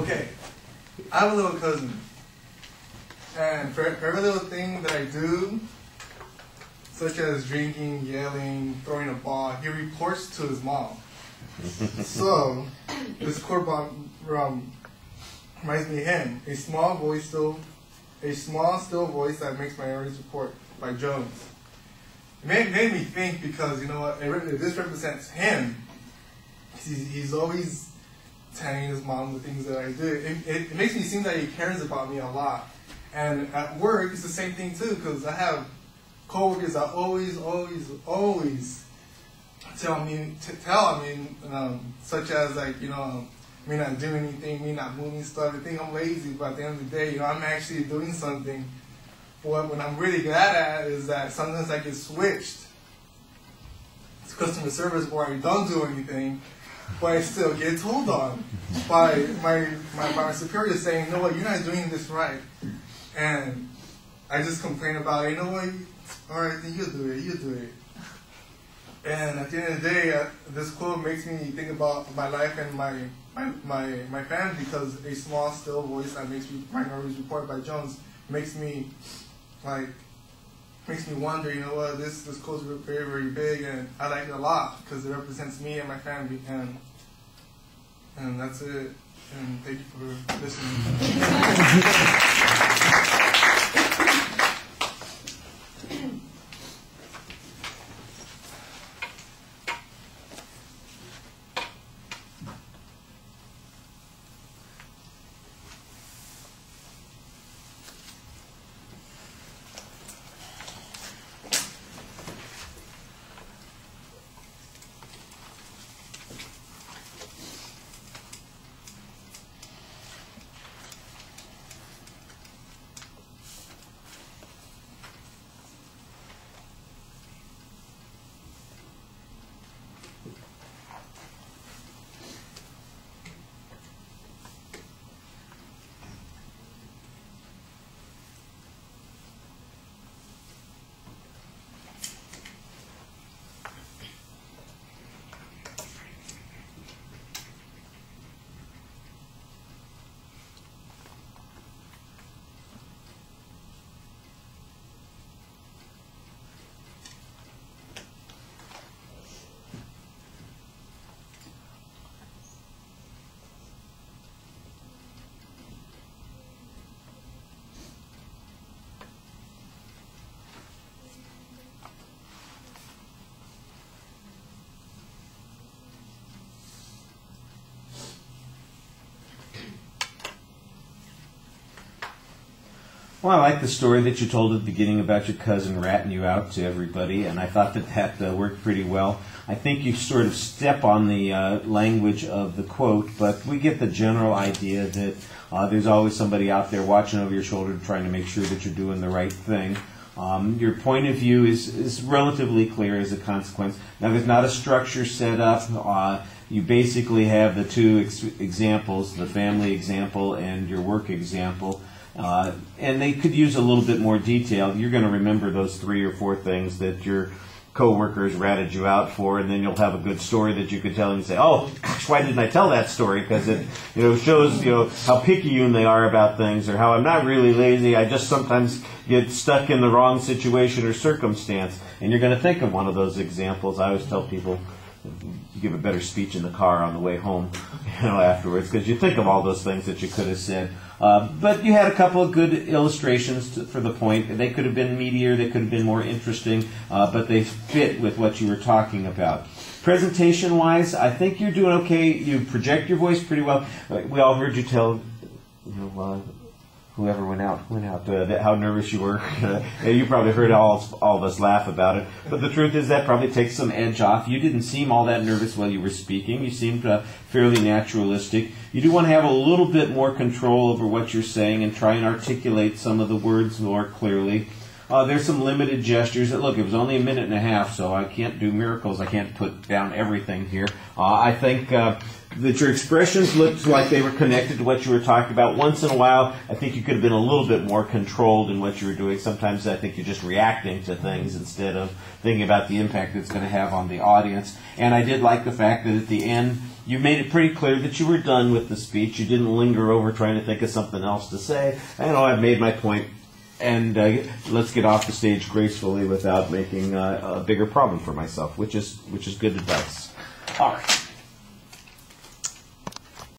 Okay, I have a little cousin, and for every little thing that I do, such as drinking, yelling, throwing a ball, he reports to his mom. So, this quote reminds me of him. A small, still voice that makes minorities report by Jones. It made me think because, you know what, this represents him. He's always telling his mom the things that I do. It makes me seem that he cares about me a lot. And at work, it's the same thing too, because I have coworkers that always tell me, such as like, you know, me not doing anything, me not moving stuff. They think I'm lazy, but at the end of the day, you know, I'm actually doing something. But what I'm really glad at is that sometimes I get switched to customer service where I don't do anything, but I still get told on by my superior saying, you know what, you're not doing this right. And I just complain about it, you know what, all right, then you do it. And at the end of the day, this quote makes me think about my life and my family, because a small, still voice that makes minorities report by Jones makes me wonder, you know what, this quote is very, very big, and I like it a lot because it represents me and my family, and that's it. And thank you for listening. Well, I like the story that you told at the beginning about your cousin ratting you out to everybody, and I thought that worked pretty well. I think you sort of step on the language of the quote, but we get the general idea that there's always somebody out there watching over your shoulder trying to make sure that you're doing the right thing. Your point of view is relatively clear as a consequence. Now, there's not a structure set up. You basically have the two examples, the family example and your work example. And they could use a little bit more detail. You're going to remember those 3 or 4 things that your coworkers ratted you out for, and then you'll have a good story that you could tell and say, "Oh, gosh, why didn't I tell that story?" Because it, shows how picayune they are about things, or how I'm not really lazy. I just sometimes get stuck in the wrong situation or circumstance. And you're going to think of one of those examples. I always tell people, you give a better speech in the car on the way home, afterwards, because you think of all those things that you could have said. But you had a couple of good illustrations for the point. They could have been meatier, they could have been more interesting, but they fit with what you were talking about. Presentation-wise, I think you're doing okay. You project your voice pretty well. We all heard you tell, whoever went out, how nervous you were. You probably heard all of us laugh about it. But the truth is that probably takes some edge off. You didn't seem all that nervous while you were speaking. You seemed fairly naturalistic. You do want to have a little bit more control over what you're saying and try and articulate some of the words more clearly. There's some limited gestures. Look, it was only a minute and a half, so I can't do miracles. I can't put down everything here. I think that your expressions looked like they were connected to what you were talking about. Once in a while, I think you could have been a little bit more controlled in what you were doing. Sometimes I think you're just reacting to things instead of thinking about the impact it's going to have on the audience. And I did like the fact that at the end, You made it pretty clear that you were done with the speech. You didn't linger over trying to think of something else to say. I know I've made my point, and let's get off the stage gracefully without making a bigger problem for myself, which is good advice. All right.